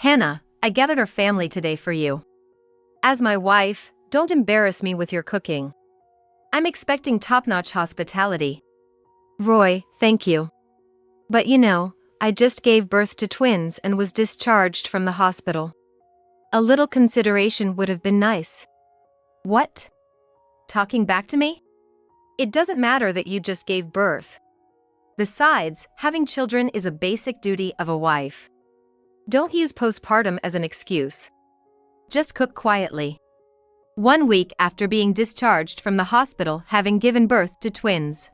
Hannah, I gathered our family today for you. As my wife, don't embarrass me with your cooking. I'm expecting top-notch hospitality. Roy, thank you. But I just gave birth to twins and was discharged from the hospital. A little consideration would have been nice. What? Talking back to me? It doesn't matter that you just gave birth. Besides, having children is a basic duty of a wife. Don't use postpartum as an excuse. Just cook quietly. 1 week after being discharged from the hospital having given birth to twins.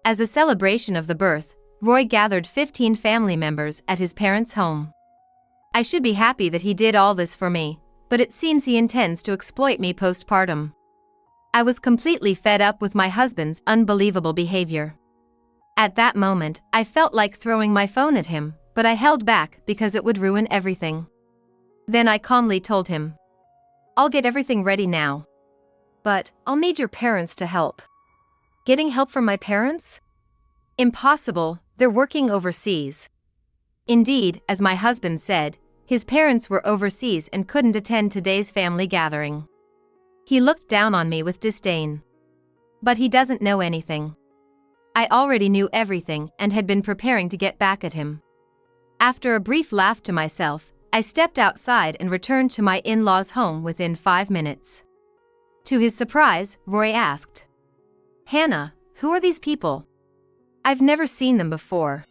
As a celebration of the birth, Roy gathered 15 family members at his parents' home. I should be happy that he did all this for me, but it seems he intends to exploit me postpartum. I was completely fed up with my husband's unbelievable behavior. At that moment, I felt like throwing my phone at him, but I held back because it would ruin everything. Then I calmly told him, "I'll get everything ready now. But I'll need your parents to help." Getting help from my parents? Impossible, they're working overseas. Indeed, as my husband said, his parents were overseas and couldn't attend today's family gathering. He looked down on me with disdain. But he doesn't know anything. I already knew everything and had been preparing to get back at him. After a brief laugh to myself, I stepped outside and returned to my in-laws' home within 5 minutes. To his surprise, Roy asked, "Hannah, who are these people? I've never seen them before.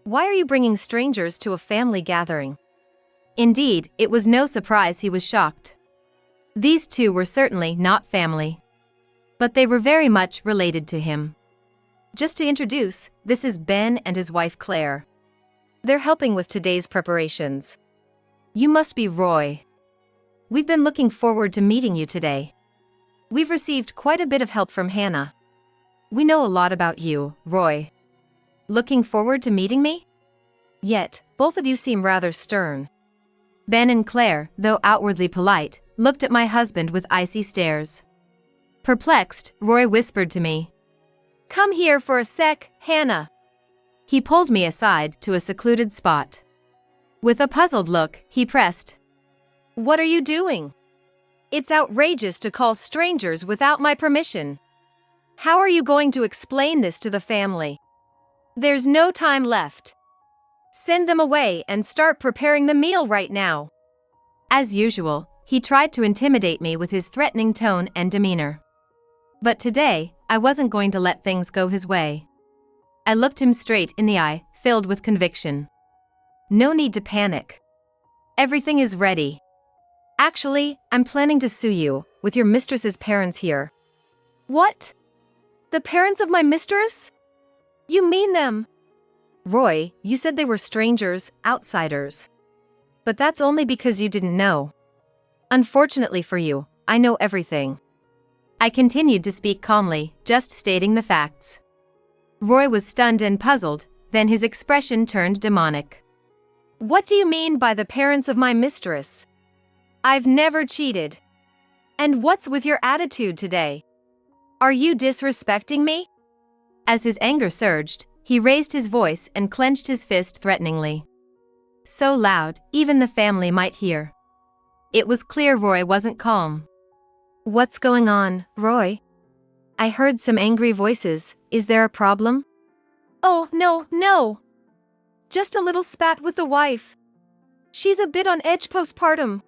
Why are you bringing strangers to a family gathering?" Indeed, it was no surprise he was shocked. These two were certainly not family. But they were very much related to him. Just to introduce, this is Ben and his wife Claire. They're helping with today's preparations. You must be Roy. We've been looking forward to meeting you today. We've received quite a bit of help from Hannah. We know a lot about you, Roy. Looking forward to meeting me? Yet, both of you seem rather stern. Ben and Claire, though outwardly polite, looked at my husband with icy stares. Perplexed, Roy whispered to me, "Come here for a sec, Hannah." He pulled me aside to a secluded spot. With a puzzled look, he pressed, "What are you doing? It's outrageous to call strangers without my permission. How are you going to explain this to the family? There's no time left. Send them away and start preparing the meal right now." As usual, he tried to intimidate me with his threatening tone and demeanor. But today, I wasn't going to let things go his way. I looked him straight in the eye, filled with conviction. "No need to panic. Everything is ready. Actually, I'm planning to sue you, with your mistress's parents here." "What? The parents of my mistress? You mean them?" "Roy, you said they were strangers, outsiders. But that's only because you didn't know. Unfortunately for you, I know everything." I continued to speak calmly, just stating the facts. Roy was stunned and puzzled, then his expression turned demonic. "What do you mean by the parents of my mistress? I've never cheated. And what's with your attitude today? Are you disrespecting me?" As his anger surged, he raised his voice and clenched his fist threateningly. So loud, even the family might hear. It was clear Roy wasn't calm. "What's going on, Roy? I heard some angry voices. Is there a problem?" "Oh, no. Just a little spat with the wife. She's a bit on edge postpartum,"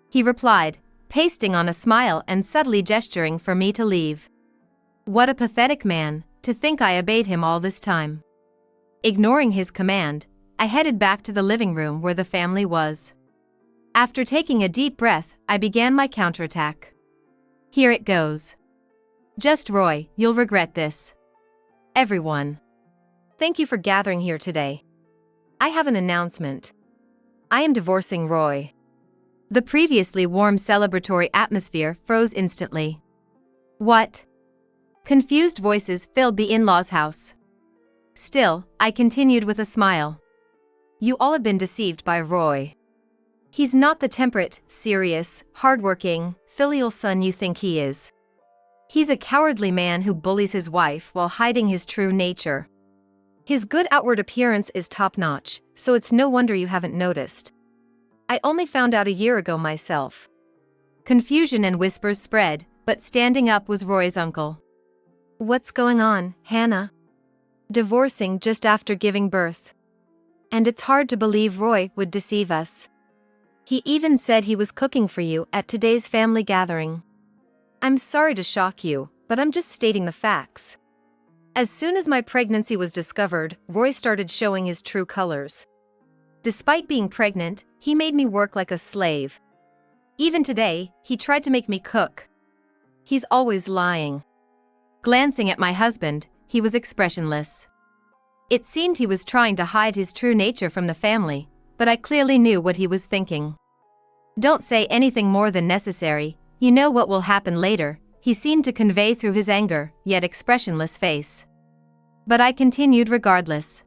he replied, pasting on a smile and subtly gesturing for me to leave. What a pathetic man, to think I obeyed him all this time. Ignoring his command, I headed back to the living room where the family was. After taking a deep breath, I began my counterattack. Here it goes. Just Roy, you'll regret this. Everyone. Thank you for gathering here today. I have an announcement. I am divorcing Roy. The previously warm celebratory atmosphere froze instantly. What? Confused voices filled the in-laws' house. Still, I continued with a smile. You all have been deceived by Roy. He's not the temperate, serious, hardworking, filial son you think he is. He's a cowardly man who bullies his wife while hiding his true nature. His good outward appearance is top-notch, so it's no wonder you haven't noticed. I only found out a year ago myself. Confusion and whispers spread, but standing up was Roy's uncle. What's going on, Hannah? Divorcing just after giving birth. And it's hard to believe Roy would deceive us. He even said he was cooking for you at today's family gathering. I'm sorry to shock you, but I'm just stating the facts. As soon as my pregnancy was discovered, Roy started showing his true colors. Despite being pregnant, he made me work like a slave. Even today, he tried to make me cook. He's always lying. Glancing at my husband, he was expressionless. It seemed he was trying to hide his true nature from the family, but I clearly knew what he was thinking. Don't say anything more than necessary, you know what will happen later, he seemed to convey through his anger, yet expressionless face. But I continued regardless.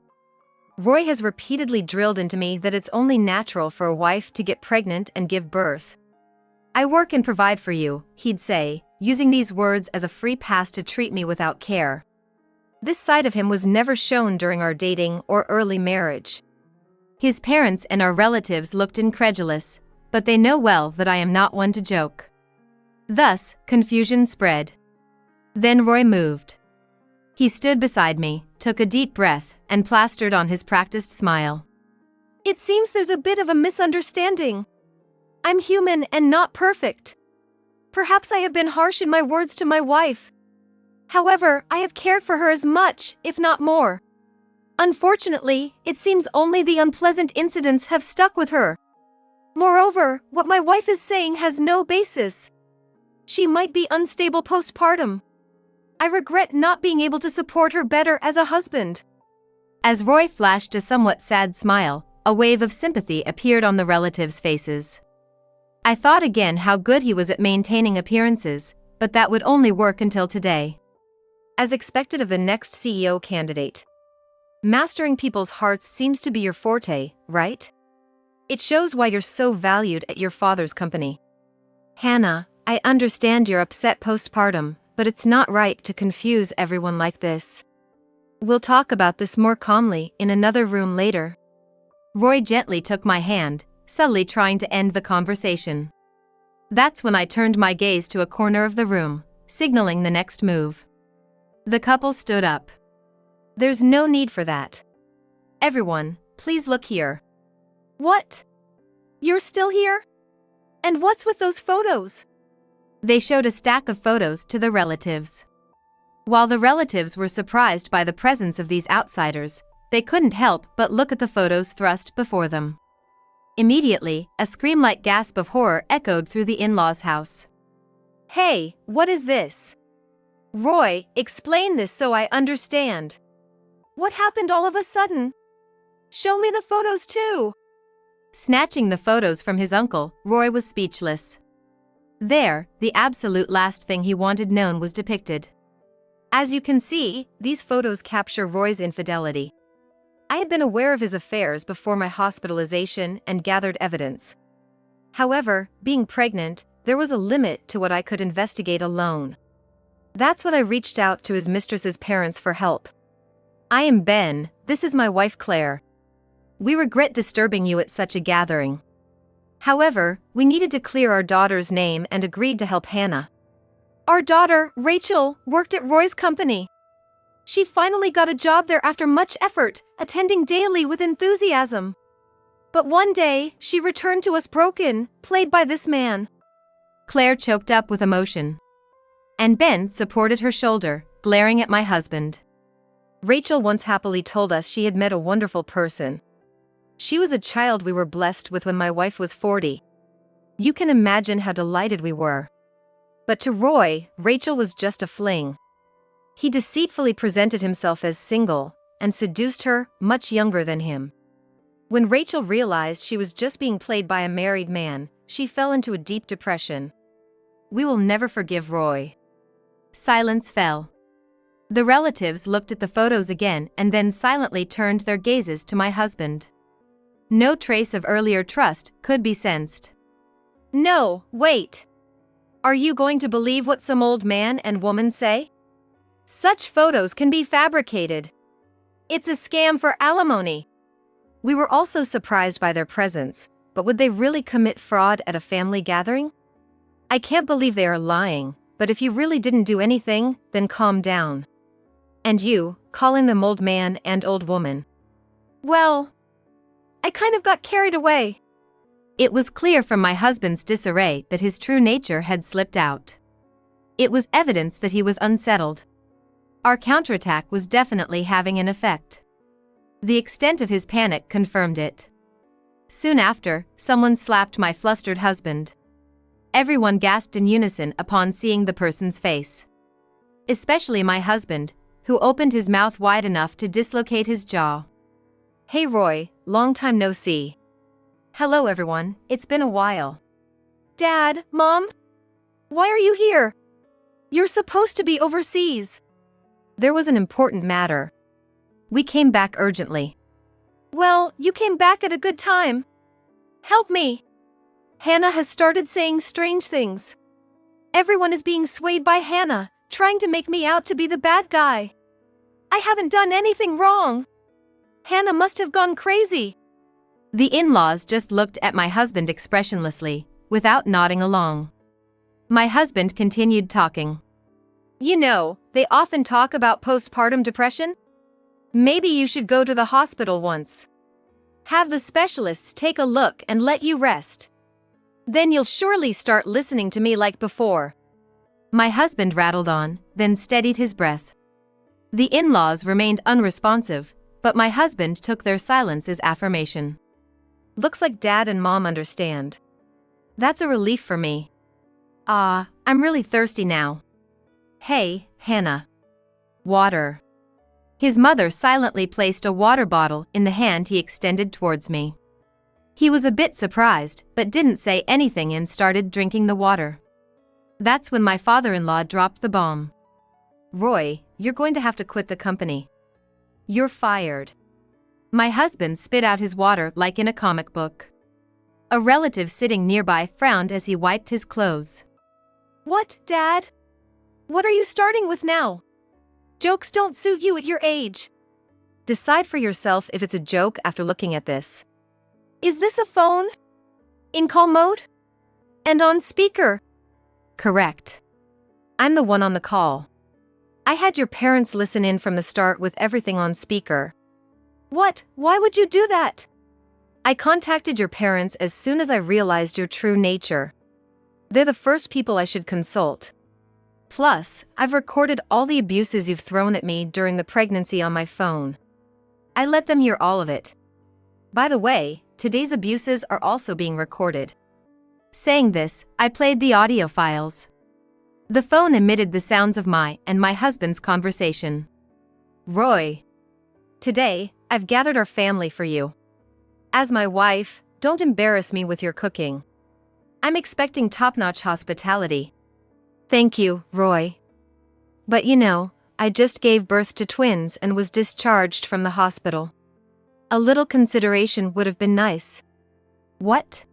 Roy has repeatedly drilled into me that it's only natural for a wife to get pregnant and give birth. I work and provide for you, he'd say, using these words as a free pass to treat me without care. This side of him was never shown during our dating or early marriage. His parents and our relatives looked incredulous, but they know well that I am not one to joke. Thus, confusion spread. Then Roy moved. He stood beside me, took a deep breath, and plastered on his practiced smile. It seems there's a bit of a misunderstanding. I'm human and not perfect. Perhaps I have been harsh in my words to my wife. However, I have cared for her as much, if not more. Unfortunately, it seems only the unpleasant incidents have stuck with her. Moreover, what my wife is saying has no basis. She might be unstable postpartum. I regret not being able to support her better as a husband. As Roy flashed a somewhat sad smile, a wave of sympathy appeared on the relatives' faces. I thought again how good he was at maintaining appearances, but that would only work until today. As expected of the next CEO candidate. Mastering people's hearts seems to be your forte, right? It shows why you're so valued at your father's company. Hannah, I understand you're upset postpartum, but it's not right to confuse everyone like this. We'll talk about this more calmly in another room later. Roy gently took my hand, subtly trying to end the conversation. That's when I turned my gaze to a corner of the room, signaling the next move. The couple stood up. There's no need for that. Everyone, please look here. What? You're still here? And what's with those photos? They showed a stack of photos to the relatives. While the relatives were surprised by the presence of these outsiders, they couldn't help but look at the photos thrust before them. Immediately, a scream-like gasp of horror echoed through the in-laws' house. Hey, what is this? Roy, explain this so I understand. What happened all of a sudden? Show me the photos too. Snatching the photos from his uncle, Roy was speechless. There, the absolute last thing he wanted known was depicted. As you can see, these photos capture Roy's infidelity. I had been aware of his affairs before my hospitalization and gathered evidence. However, being pregnant, there was a limit to what I could investigate alone. That's when I reached out to his mistress's parents for help. I am Ben, this is my wife Claire. We regret disturbing you at such a gathering. However, we needed to clear our daughter's name and agreed to help Hannah. Our daughter, Rachel, worked at Roy's company. She finally got a job there after much effort, attending daily with enthusiasm. But one day, she returned to us broken, played by this man. Claire choked up with emotion. And Ben supported her shoulder, glaring at my husband. Rachel once happily told us she had met a wonderful person. She was a child we were blessed with when my wife was 40. You can imagine how delighted we were. But to Roy, Rachel was just a fling. He deceitfully presented himself as single, and seduced her, much younger than him. When Rachel realized she was just being played by a married man, she fell into a deep depression. We will never forgive Roy. Silence fell. The relatives looked at the photos again and then silently turned their gazes to my husband. No trace of earlier trust could be sensed. No, wait. Are you going to believe what some old man and woman say? Such photos can be fabricated. It's a scam for alimony. We were also surprised by their presence, but would they really commit fraud at a family gathering? I can't believe they are lying, but if you really didn't do anything, then calm down. And you, calling them old man and old woman. Well, I kind of got carried away. It was clear from my husband's disarray that his true nature had slipped out. It was evidence that he was unsettled. Our counterattack was definitely having an effect. The extent of his panic confirmed it. Soon after, someone slapped my flustered husband. Everyone gasped in unison upon seeing the person's face. Especially my husband, who opened his mouth wide enough to dislocate his jaw. Hey Roy, long time no see. Hello everyone, it's been a while. Dad, Mom? Why are you here? You're supposed to be overseas. There was an important matter. We came back urgently. Well, you came back at a good time. Help me. Hannah has started saying strange things. Everyone is being swayed by Hannah, trying to make me out to be the bad guy. I haven't done anything wrong. Hannah must have gone crazy. The in-laws just looked at my husband expressionlessly, without nodding along. My husband continued talking. You know, they often talk about postpartum depression. Maybe you should go to the hospital once. Have the specialists take a look and let you rest. Then you'll surely start listening to me like before. My husband rattled on, then steadied his breath. The in-laws remained unresponsive, but my husband took their silence as affirmation. Looks like Dad and Mom understand. That's a relief for me. I'm really thirsty now. Hey, Hannah. Water. His mother silently placed a water bottle in the hand he extended towards me. He was a bit surprised, but didn't say anything and started drinking the water. That's when my father-in-law dropped the bomb. Roy, you're going to have to quit the company. You're fired. My husband spit out his water like in a comic book. A relative sitting nearby frowned as he wiped his clothes. What, Dad? What are you starting with now? Jokes don't suit you at your age. Decide for yourself if it's a joke after looking at this. Is this a phone? In call mode? And on speaker? Correct. I'm the one on the call. I had your parents listen in from the start with everything on speaker. What? Why would you do that? I contacted your parents as soon as I realized your true nature. They're the first people I should consult. Plus, I've recorded all the abuses you've thrown at me during the pregnancy on my phone. I let them hear all of it. By the way, today's abuses are also being recorded. Saying this, I played the audio files. The phone emitted the sounds of my and my husband's conversation. Roy. Today, I've gathered our family for you. As my wife, don't embarrass me with your cooking. I'm expecting top-notch hospitality. Thank you, Roy. But you know, I just gave birth to twins and was discharged from the hospital. A little consideration would have been nice. What?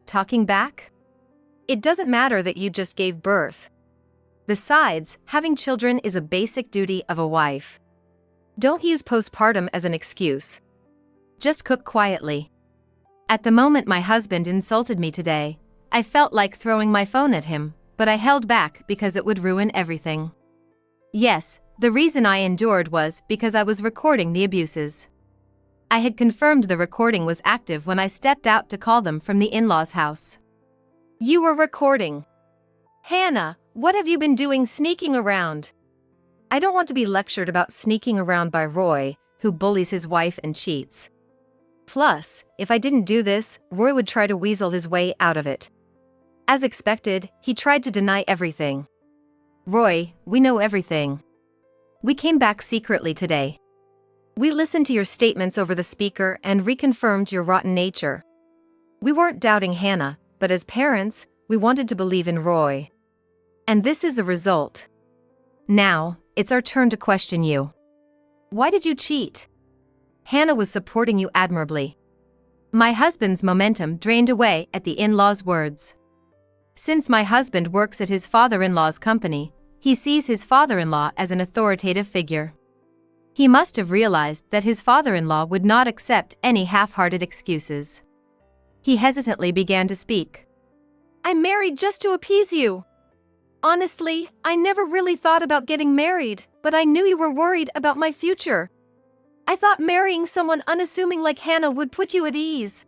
Talking back? It doesn't matter that you just gave birth. Besides, having children is a basic duty of a wife. Don't use postpartum as an excuse. Just cook quietly. At the moment my husband insulted me today, I felt like throwing my phone at him, but I held back because it would ruin everything. Yes, the reason I endured was because I was recording the abuses. I had confirmed the recording was active when I stepped out to call them from the in-laws' house. You were recording. Hannah, what have you been doing sneaking around? I don't want to be lectured about sneaking around by Roy, who bullies his wife and cheats. Plus, if I didn't do this, Roy would try to weasel his way out of it. As expected, he tried to deny everything. Roy, we know everything. We came back secretly today. We listened to your statements over the speaker and reconfirmed your rotten nature. We weren't doubting Hannah, but as parents, we wanted to believe in Roy. And this is the result. Now, it's our turn to question you. Why did you cheat? Hannah was supporting you admirably. My husband's momentum drained away at the in-laws' words. Since my husband works at his father-in-law's company, he sees his father-in-law as an authoritative figure. He must have realized that his father-in-law would not accept any half-hearted excuses. He hesitantly began to speak. "I married just to appease you. Honestly, I never really thought about getting married, but I knew you were worried about my future. I thought marrying someone unassuming like Hannah would put you at ease."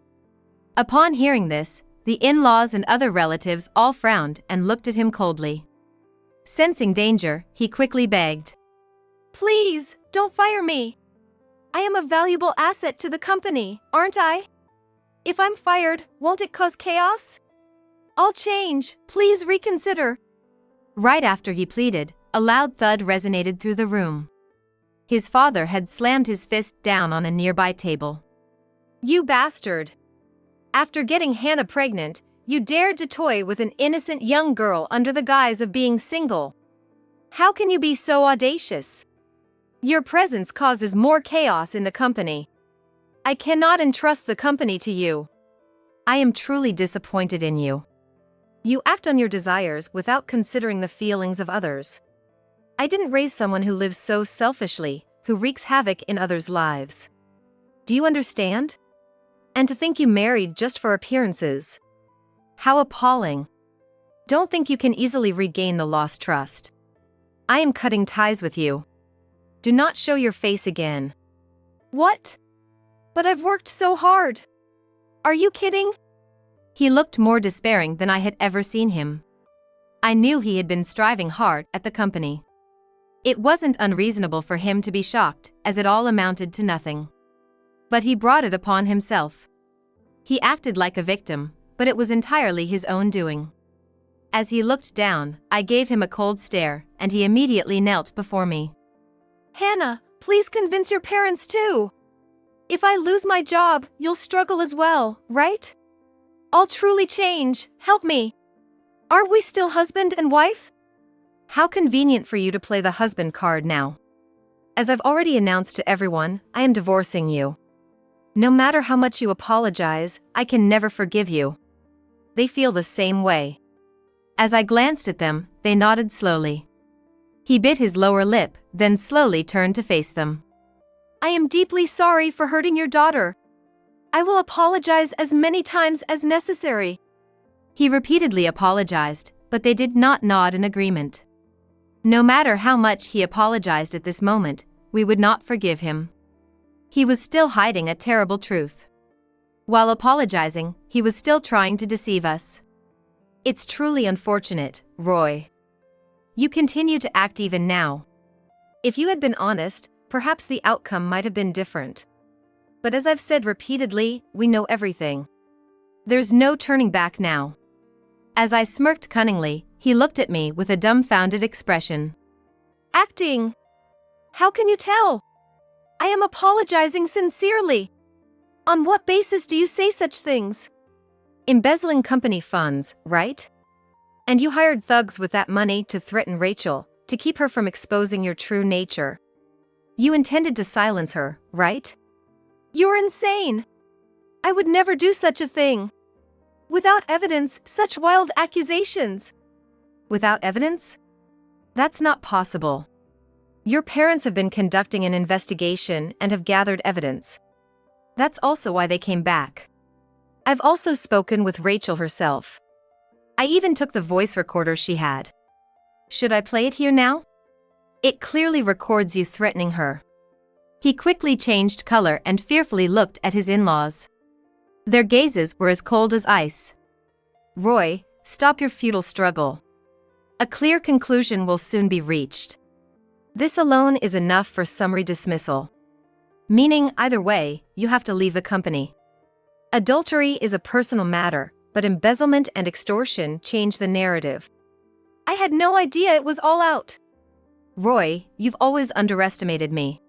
Upon hearing this, the in-laws and other relatives all frowned and looked at him coldly. Sensing danger, he quickly begged, "Please, don't fire me. I am a valuable asset to the company, aren't I? If I'm fired, won't it cause chaos? I'll change, please reconsider." Right after he pleaded, a loud thud resonated through the room. His father had slammed his fist down on a nearby table. "You bastard! After getting Hannah pregnant, you dared to toy with an innocent young girl under the guise of being single. How can you be so audacious? Your presence causes more chaos in the company. I cannot entrust the company to you. I am truly disappointed in you. You act on your desires without considering the feelings of others. I didn't raise someone who lives so selfishly, who wreaks havoc in others' lives. Do you understand? And to think you married just for appearances. How appalling. Don't think you can easily regain the lost trust. I am cutting ties with you. Do not show your face again." "What? But I've worked so hard. Are you kidding?" He looked more despairing than I had ever seen him. I knew he had been striving hard at the company. It wasn't unreasonable for him to be shocked, as it all amounted to nothing. But he brought it upon himself. He acted like a victim, but it was entirely his own doing. As he looked down, I gave him a cold stare, and he immediately knelt before me. "Hannah, please convince your parents too. If I lose my job, you'll struggle as well, right? I'll truly change, help me. Aren't we still husband and wife?" How convenient for you to play the husband card now. As I've already announced to everyone, I am divorcing you. No matter how much you apologize, I can never forgive you. They feel the same way. As I glanced at them, they nodded slowly. He bit his lower lip, then slowly turned to face them. "I am deeply sorry for hurting your daughter. I will apologize as many times as necessary." He repeatedly apologized, but they did not nod in agreement. No matter how much he apologized at this moment, we would not forgive him. He was still hiding a terrible truth. While apologizing, he was still trying to deceive us. It's truly unfortunate, Roy. You continue to act even now. If you had been honest, perhaps the outcome might have been different. But as I've said repeatedly, we know everything. There's no turning back now. As I smirked cunningly, he looked at me with a dumbfounded expression. "Acting? How can you tell? I am apologizing sincerely. On what basis do you say such things?" "Embezzling company funds, right? And you hired thugs with that money to threaten Rachel, to keep her from exposing your true nature. You intended to silence her, right?" "You're insane. I would never do such a thing. Without evidence, such wild accusations." "Without evidence? That's not possible. Your parents have been conducting an investigation and have gathered evidence. That's also why they came back. I've also spoken with Rachel herself. I even took the voice recorder she had. Should I play it here now? It clearly records you threatening her." He quickly changed color and fearfully looked at his in-laws. Their gazes were as cold as ice. "Roy, stop your futile struggle. A clear conclusion will soon be reached. This alone is enough for summary dismissal. Meaning, either way, you have to leave the company. Adultery is a personal matter, but embezzlement and extortion change the narrative." "I had no idea it was all out." "Roy, you've always underestimated me.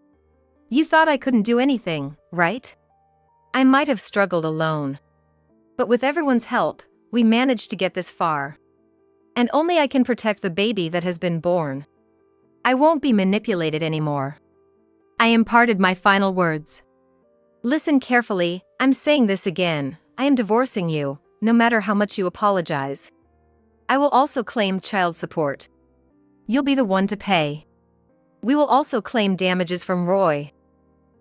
You thought I couldn't do anything, right? I might have struggled alone. But with everyone's help, we managed to get this far. And only I can protect the baby that has been born. I won't be manipulated anymore." I imparted my final words. "Listen carefully, I'm saying this again, I am divorcing you, no matter how much you apologize. I will also claim child support. You'll be the one to pay. We will also claim damages from Roy.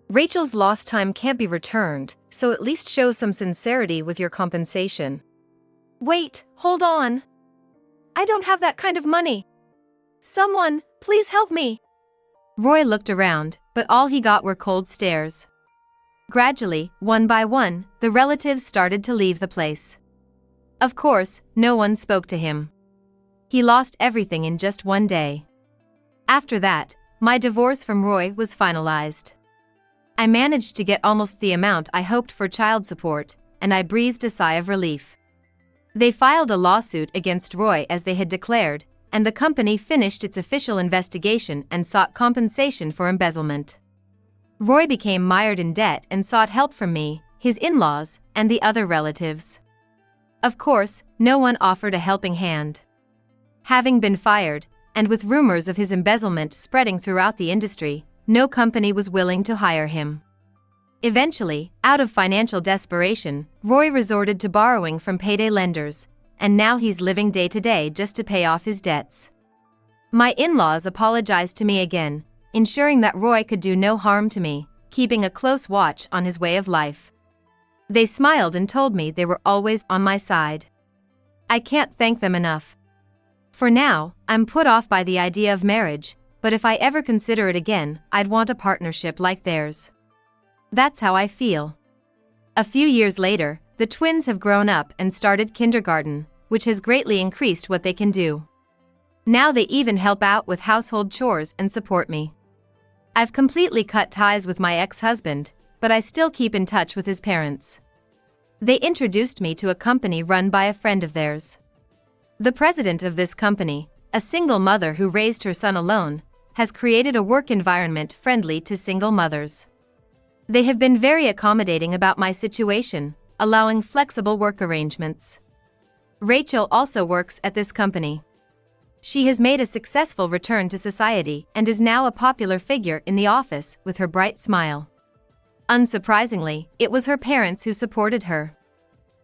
Rachel's lost time can't be returned, so at least show some sincerity with your compensation. Wait, hold on. I don't have that kind of money. Someone, please help me. Roy looked around, but all he got were cold stares. Gradually, one by one, the relatives started to leave the place. Of course, no one spoke to him. He lost everything in just one day. After that, my divorce from Roy was finalized. I managed to get almost the amount I hoped for child support, and I breathed a sigh of relief. They filed a lawsuit against Roy as they had declared, and the company finished its official investigation and sought compensation for embezzlement. Roy became mired in debt and sought help from me, his in-laws, and the other relatives. Of course, no one offered a helping hand. Having been fired, and with rumors of his embezzlement spreading throughout the industry, no company was willing to hire him. Eventually, out of financial desperation, Roy resorted to borrowing from payday lenders, and now he's living day to day just to pay off his debts. My in-laws apologized to me again, ensuring that Roy could do no harm to me, keeping a close watch on his way of life. They smiled and told me they were always on my side. I can't thank them enough. For now, I'm put off by the idea of marriage, but if I ever consider it again, I'd want a partnership like theirs. That's how I feel. A few years later, the twins have grown up and started kindergarten, which has greatly increased what they can do. Now they even help out with household chores and support me. I've completely cut ties with my ex-husband, but I still keep in touch with his parents. They introduced me to a company run by a friend of theirs. The president of this company, a single mother who raised her son alone, has created a work environment friendly to single mothers. They have been very accommodating about my situation, allowing flexible work arrangements. Rachel also works at this company. She has made a successful return to society and is now a popular figure in the office with her bright smile. Unsurprisingly, it was her parents who supported her.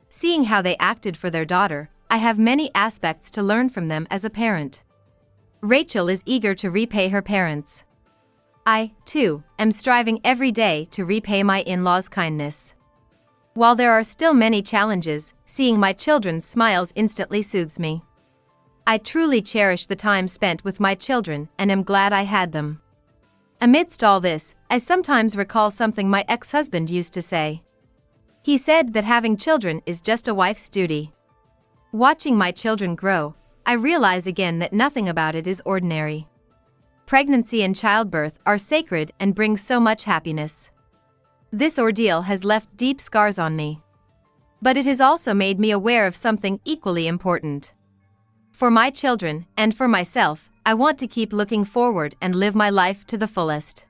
Seeing how they acted for their daughter, I have many aspects to learn from them as a parent. Rachel is eager to repay her parents. I, too, am striving every day to repay my in-laws' kindness. While there are still many challenges, seeing my children's smiles instantly soothes me. I truly cherish the time spent with my children and am glad I had them. Amidst all this, I sometimes recall something my ex-husband used to say. He said that having children is just a wife's duty. Watching my children grow, I realize again that nothing about it is ordinary. Pregnancy and childbirth are sacred and bring so much happiness. This ordeal has left deep scars on me. But it has also made me aware of something equally important. For my children, and for myself, I want to keep looking forward and live my life to the fullest.